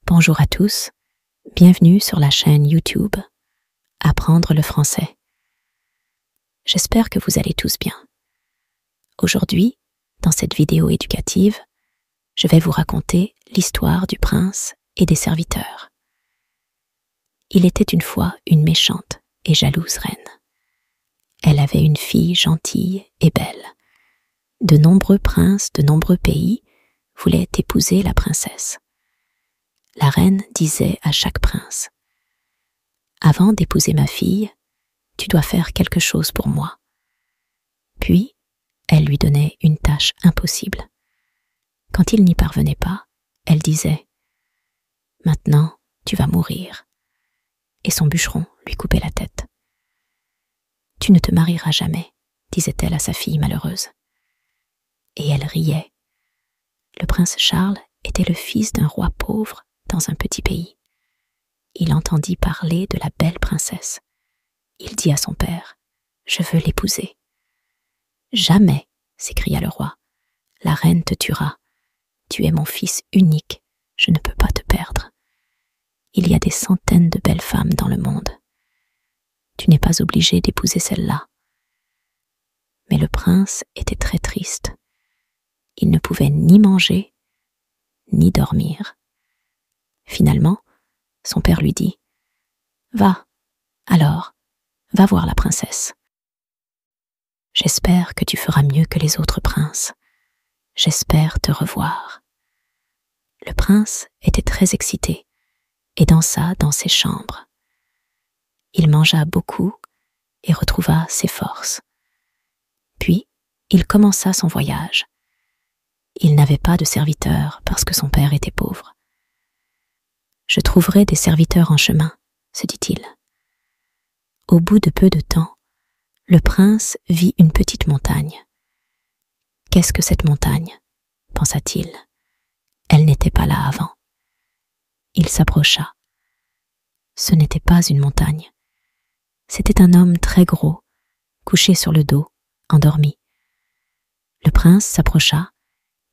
Bonjour à tous, bienvenue sur la chaîne YouTube Apprendre le français. J'espère que vous allez tous bien. Aujourd'hui, dans cette vidéo éducative, je vais vous raconter l'histoire du prince et des serviteurs. Il était une fois une méchante et jalouse reine. Elle avait une fille gentille et belle. De nombreux princes de nombreux pays voulaient épouser la princesse. La reine disait à chaque prince : « Avant d'épouser ma fille, tu dois faire quelque chose pour moi. » Puis, elle lui donnait une tâche impossible. Quand il n'y parvenait pas, elle disait : « Maintenant, tu vas mourir. » Et son bûcheron lui coupait la tête. « Tu ne te marieras jamais, » disait-elle à sa fille malheureuse. Et elle riait. Le prince Charles était le fils d'un roi pauvre dans un petit pays. Il entendit parler de la belle princesse. Il dit à son père : « Je veux l'épouser. »« Jamais, » s'écria le roi. « La reine te tuera. Tu es mon fils unique, je ne peux pas te perdre. Il y a des centaines de belles femmes dans le monde. Tu n'es pas obligé d'épouser celle-là. » Mais le prince était très triste. Il ne pouvait ni manger, ni dormir. Finalement, son père lui dit : « Va, alors, va voir la princesse. J'espère que tu feras mieux que les autres princes. J'espère te revoir. » Le prince était très excité et dansa dans ses chambres. Il mangea beaucoup et retrouva ses forces. Puis, il commença son voyage. Il n'avait pas de serviteurs parce que son père était pauvre. « Je trouverai des serviteurs en chemin, » se dit-il. Au bout de peu de temps, le prince vit une petite montagne. « Qu'est-ce que cette montagne ? » pensa-t-il. Elle n'était pas là avant. Il s'approcha. Ce n'était pas une montagne. C'était un homme très gros, couché sur le dos, endormi. Le prince s'approcha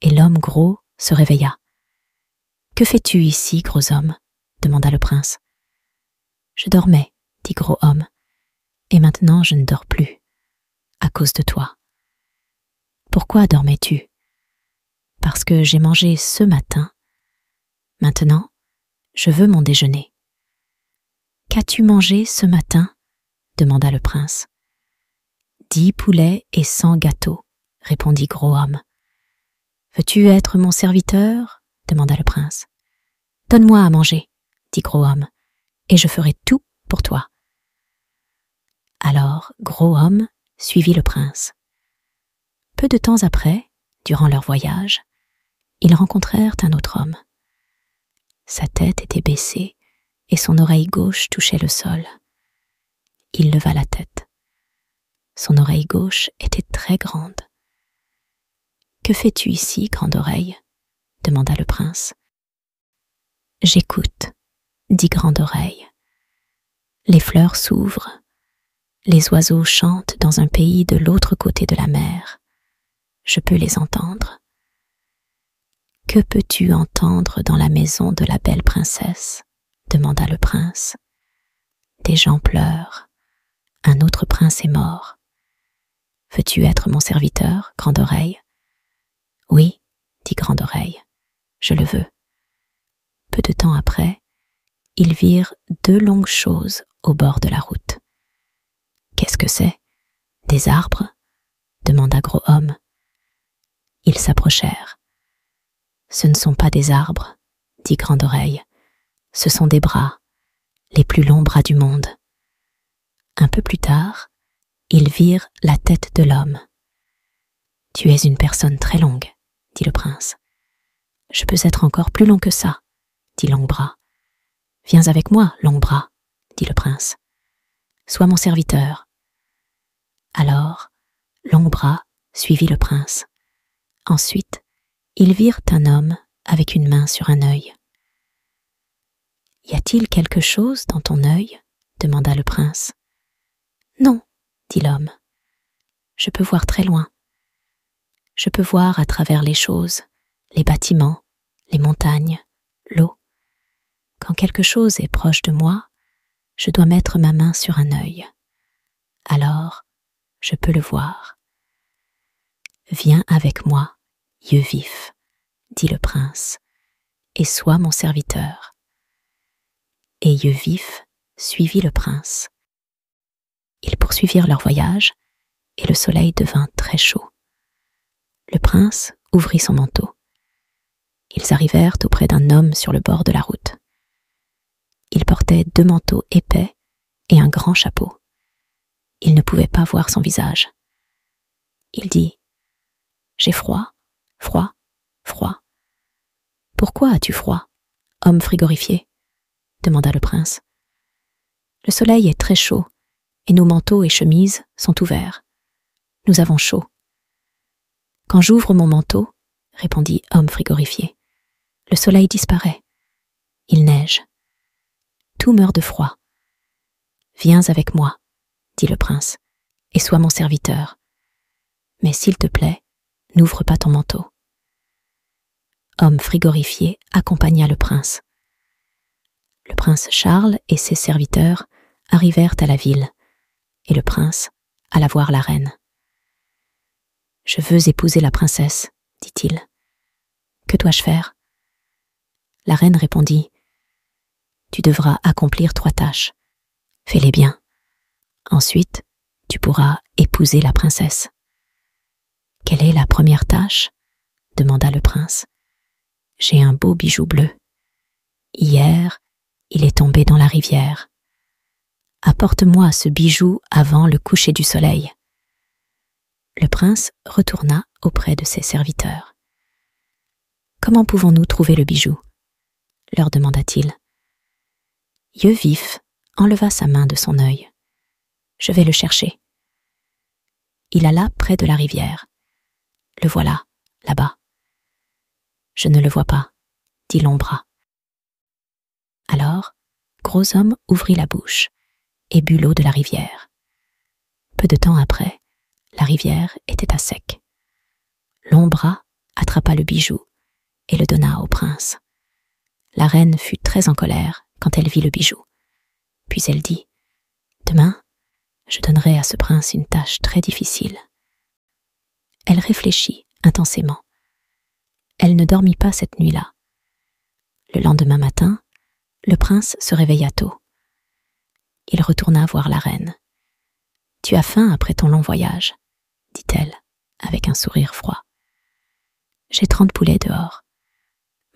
et l'homme gros se réveilla. « Que fais-tu ici, gros homme ? » demanda le prince. « Je dormais, » dit gros homme, « et maintenant je ne dors plus, à cause de toi. »« Pourquoi dormais-tu ? » ?»« Parce que j'ai mangé ce matin. Maintenant, je veux mon déjeuner. »« Qu'as-tu mangé ce matin ? » demanda le prince. « 10 poulets et 100 gâteaux, » répondit gros homme. « Veux-tu être mon serviteur ? » demanda le prince. « Donne-moi à manger, » dit gros homme, « et je ferai tout pour toi. » Alors gros homme suivit le prince. Peu de temps après, durant leur voyage, ils rencontrèrent un autre homme. Sa tête était baissée et son oreille gauche touchait le sol. Il leva la tête. Son oreille gauche était très grande. « Que fais-tu ici, grande oreille ? » demanda le prince. « J'écoute, » dit grande oreille. Les fleurs s'ouvrent, les oiseaux chantent dans un pays de l'autre côté de la mer. Je peux les entendre. Que peux-tu entendre dans la maison de la belle princesse ? demanda le prince. Des gens pleurent. Un autre prince est mort. Veux-tu être mon serviteur, grande oreille ? Oui, dit grande oreille, je le veux. Peu de temps après, ils virent 2 longues choses au bord de la route. Qu'est-ce que c'est ? Des arbres ? demanda gros homme. Ils s'approchèrent. Ce ne sont pas des arbres, dit grande oreille. Ce sont des bras, les plus longs bras du monde. Un peu plus tard, ils virent la tête de l'homme. Tu es une personne très longue, dit le prince. Je peux être encore plus long que ça, dit Longbras. Viens avec moi, Longbras, dit le prince. Sois mon serviteur. Alors, Longbras suivit le prince. Ensuite, ils virent un homme avec une main sur un œil. « Y a-t-il quelque chose dans ton œil ? demanda le prince. « Non, dit l'homme. Je peux voir très loin. Je peux voir à travers les choses, les bâtiments, les montagnes, l'eau. quelque chose est proche de moi, je dois mettre ma main sur un œil. Alors, je peux le voir. Viens avec moi, yeux vifs, dit le prince, et sois mon serviteur. Et yeux vifs suivit le prince. Ils poursuivirent leur voyage, et le soleil devint très chaud. Le prince ouvrit son manteau. Ils arrivèrent auprès d'un homme sur le bord de la route. Il portait 2 manteaux épais et un grand chapeau. Il ne pouvait pas voir son visage. Il dit « J'ai froid, froid, froid. »« Pourquoi as-tu froid, homme frigorifié ?» demanda le prince. « Le soleil est très chaud et nos manteaux et chemises sont ouverts. Nous avons chaud. »« Quand j'ouvre mon manteau, répondit homme frigorifié, le soleil disparaît. Il neige. Tout meurt de froid. Viens avec moi, dit le prince, et sois mon serviteur. Mais s'il te plaît, n'ouvre pas ton manteau. Homme frigorifié accompagna le prince. Le prince Charles et ses serviteurs arrivèrent à la ville, et le prince alla voir la reine. « Je veux épouser la princesse, dit-il. Que dois-je faire ?» La reine répondit « Tu devras accomplir 3 tâches. Fais-les bien. Ensuite, tu pourras épouser la princesse. »« Quelle est la première tâche ?» demanda le prince. « J'ai un beau bijou bleu. Hier, il est tombé dans la rivière. Apporte-moi ce bijou avant le coucher du soleil. » Le prince retourna auprès de ses serviteurs. « Comment pouvons-nous trouver le bijou ?» leur demanda-t-il. Yeux vif enleva sa main de son œil. « Je vais le chercher. » Il alla près de la rivière. « Le voilà, là-bas. »« Je ne le vois pas, » dit l'Ombra. Alors, Gros Homme ouvrit la bouche et but l'eau de la rivière. Peu de temps après, la rivière était à sec. L'Ombra attrapa le bijou et le donna au prince. La reine fut très en colère quand elle vit le bijou. Puis elle dit « Demain, je donnerai à ce prince une tâche très difficile. » Elle réfléchit intensément. Elle ne dormit pas cette nuit-là. Le lendemain matin, le prince se réveilla tôt. Il retourna voir la reine. « Tu as faim après ton long voyage ?» dit-elle, avec un sourire froid. « J'ai 30 poulets dehors.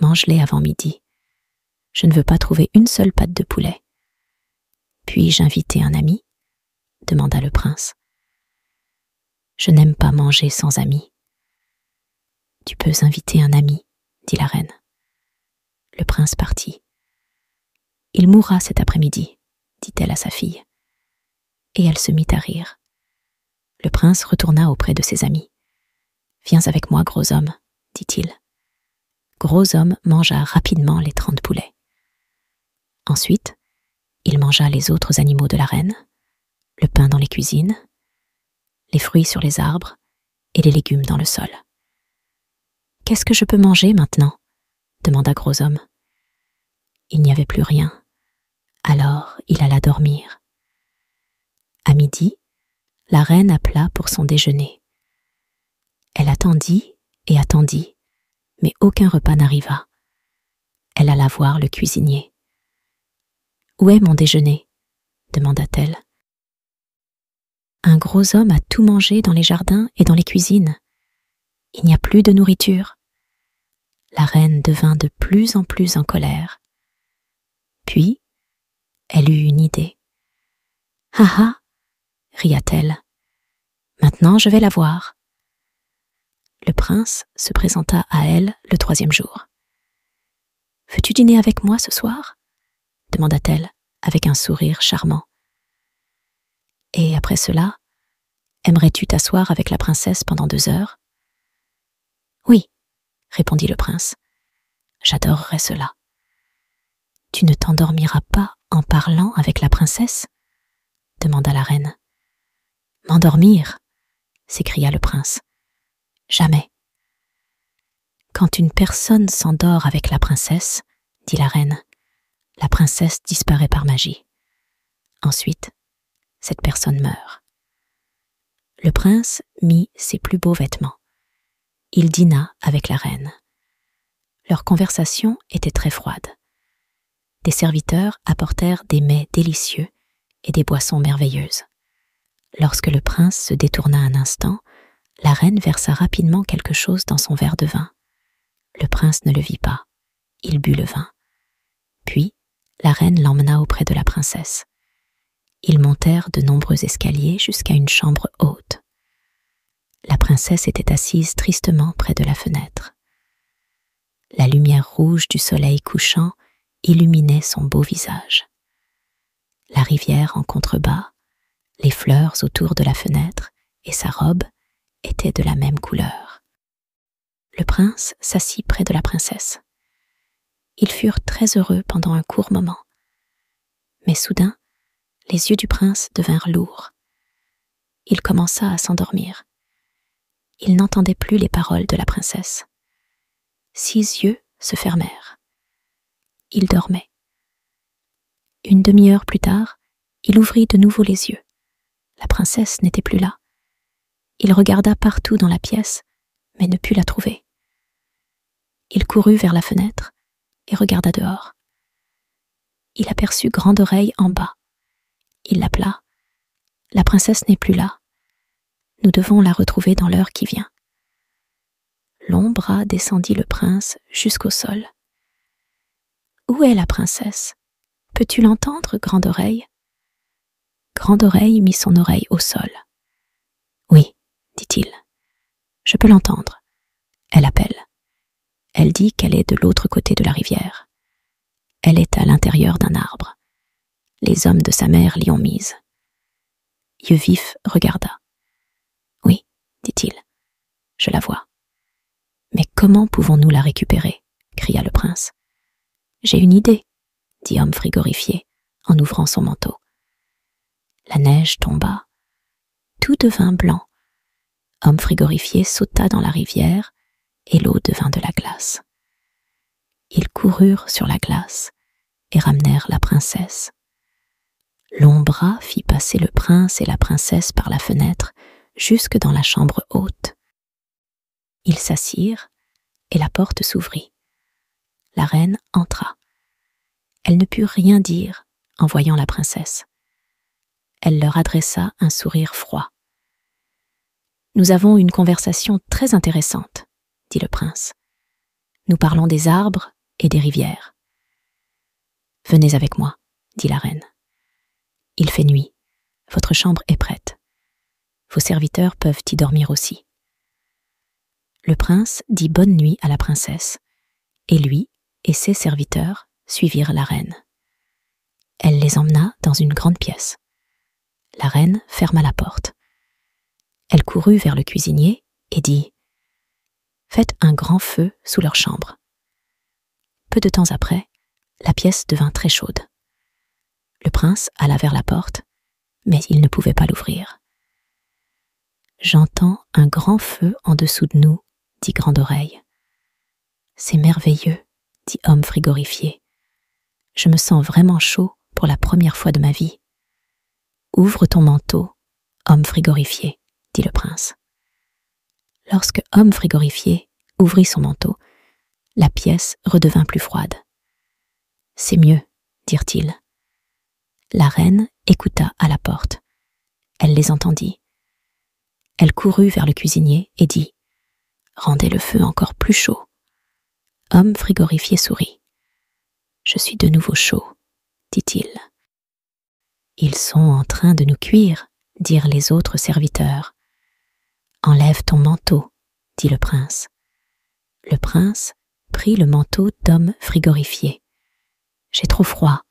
Mange-les avant midi. Je ne veux pas trouver une seule patte de poulet. »« Puis-je inviter un ami ?» demanda le prince. « Je n'aime pas manger sans ami. »« Tu peux inviter un ami, » dit la reine. Le prince partit. « Il mourra cet après-midi, » dit-elle à sa fille. Et elle se mit à rire. Le prince retourna auprès de ses amis. « Viens avec moi, Gros Homme, » dit-il. Gros Homme mangea rapidement les 30 poulets. Ensuite, il mangea les autres animaux de la reine, le pain dans les cuisines, les fruits sur les arbres et les légumes dans le sol. « Qu'est-ce que je peux manger maintenant ?» demanda Gros Homme. Il n'y avait plus rien. Alors il alla dormir. À midi, la reine appela pour son déjeuner. Elle attendit et attendit, mais aucun repas n'arriva. Elle alla voir le cuisinier. « Où est mon déjeuner ?» demanda-t-elle. « Un gros homme a tout mangé dans les jardins et dans les cuisines. Il n'y a plus de nourriture. » La reine devint de plus en plus en colère. Puis, elle eut une idée. « Ah ah !» ria-t-elle. « Maintenant je vais la voir. » Le prince se présenta à elle le 3e jour. « Veux-tu dîner avec moi ce soir ?» demanda-t-elle avec un sourire charmant. « Et après cela, aimerais-tu t'asseoir avec la princesse pendant 2 heures ?»« Oui, » répondit le prince. « J'adorerais cela. »« Tu ne t'endormiras pas en parlant avec la princesse ?» demanda la reine. « M'endormir ?» s'écria le prince. « Jamais. »« Quand une personne s'endort avec la princesse, dit la reine, La princesse disparaît par magie. Ensuite, cette personne meurt. Le prince mit ses plus beaux vêtements. Il dîna avec la reine. Leur conversation était très froide. Des serviteurs apportèrent des mets délicieux et des boissons merveilleuses. Lorsque le prince se détourna un instant, la reine versa rapidement quelque chose dans son verre de vin. Le prince ne le vit pas. Il but le vin. Puis, la reine l'emmena auprès de la princesse. Ils montèrent de nombreux escaliers jusqu'à une chambre haute. La princesse était assise tristement près de la fenêtre. La lumière rouge du soleil couchant illuminait son beau visage. La rivière en contrebas, les fleurs autour de la fenêtre et sa robe étaient de la même couleur. Le prince s'assit près de la princesse. Ils furent très heureux pendant un court moment. Mais soudain, les yeux du prince devinrent lourds. Il commença à s'endormir. Il n'entendait plus les paroles de la princesse. 6 yeux se fermèrent. Il dormait. Une demi-heure plus tard, il ouvrit de nouveau les yeux. La princesse n'était plus là. Il regarda partout dans la pièce, mais ne put la trouver. Il courut vers la fenêtre et regarda dehors. Il aperçut Grande Oreille en bas. Il l'appela. La princesse n'est plus là. Nous devons la retrouver dans l'heure qui vient. Long bras descendit le prince jusqu'au sol. Où est la princesse? Peux-tu l'entendre, Grande Oreille? Grande Oreille mit son oreille au sol. Oui, dit-il. Je peux l'entendre. Elle appelle. Elle dit qu'elle est de l'autre côté de la rivière. Elle est à l'intérieur d'un arbre. Les hommes de sa mère l'y ont mise. Yeux vif regarda. Oui, dit-il. Je la vois. Mais comment pouvons-nous la récupérer? Cria le prince. J'ai une idée, dit Homme Frigorifié en ouvrant son manteau. La neige tomba. Tout devint blanc. Homme Frigorifié sauta dans la rivière et l'eau devint de la glace. Ils coururent sur la glace et ramenèrent la princesse. Long bras fit passer le prince et la princesse par la fenêtre jusque dans la chambre haute. Ils s'assirent et la porte s'ouvrit. La reine entra. Elle ne put rien dire en voyant la princesse. Elle leur adressa un sourire froid. « Nous avons une conversation très intéressante, » dit le prince. « Nous parlons des arbres et des rivières. »« Venez avec moi, » dit la reine. « Il fait nuit. Votre chambre est prête. Vos serviteurs peuvent y dormir aussi. » Le prince dit bonne nuit à la princesse, et lui et ses serviteurs suivirent la reine. Elle les emmena dans une grande pièce. La reine ferma la porte. Elle courut vers le cuisinier et dit « Faites un grand feu sous leur chambre. » Peu de temps après, la pièce devint très chaude. Le prince alla vers la porte, mais il ne pouvait pas l'ouvrir. « J'entends un grand feu en dessous de nous, » dit Grande Oreille. « C'est merveilleux, » dit Homme Frigorifié. « Je me sens vraiment chaud pour la première fois de ma vie. »« Ouvre ton manteau, Homme Frigorifié, » dit le prince. Lorsque Homme Frigorifié ouvrit son manteau, la pièce redevint plus froide. « C'est mieux, » dirent-ils. La reine écouta à la porte. Elle les entendit. Elle courut vers le cuisinier et dit « Rendez le feu encore plus chaud. » Homme Frigorifié sourit. « Je suis de nouveau chaud, » dit-il. « Ils sont en train de nous cuire, » dirent les autres serviteurs. « Enlève ton manteau, » dit le prince. Le prince prit le manteau d'Homme Frigorifié. « J'ai trop froid, »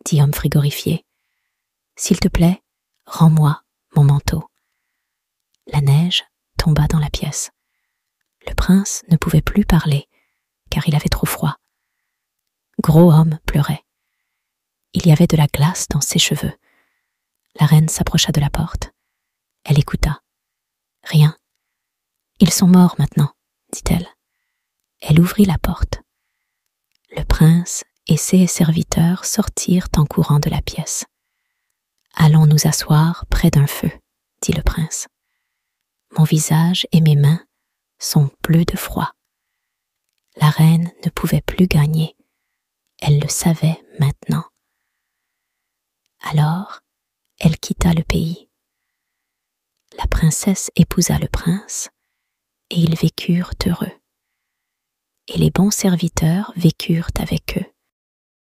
dit Homme Frigorifié. « S'il te plaît, rends-moi mon manteau. » La neige tomba dans la pièce. Le prince ne pouvait plus parler, car il avait trop froid. Gros Homme pleurait. Il y avait de la glace dans ses cheveux. La reine s'approcha de la porte. Elle écouta. Rien. Ils sont morts maintenant, dit-elle. Elle ouvrit la porte. Le prince et ses serviteurs sortirent en courant de la pièce. « Allons nous asseoir près d'un feu, » dit le prince. « Mon visage et mes mains sont bleus de froid. » La reine ne pouvait plus gagner. Elle le savait maintenant. Alors, elle quitta le pays. La princesse épousa le prince, et ils vécurent heureux. Et les bons serviteurs vécurent avec eux.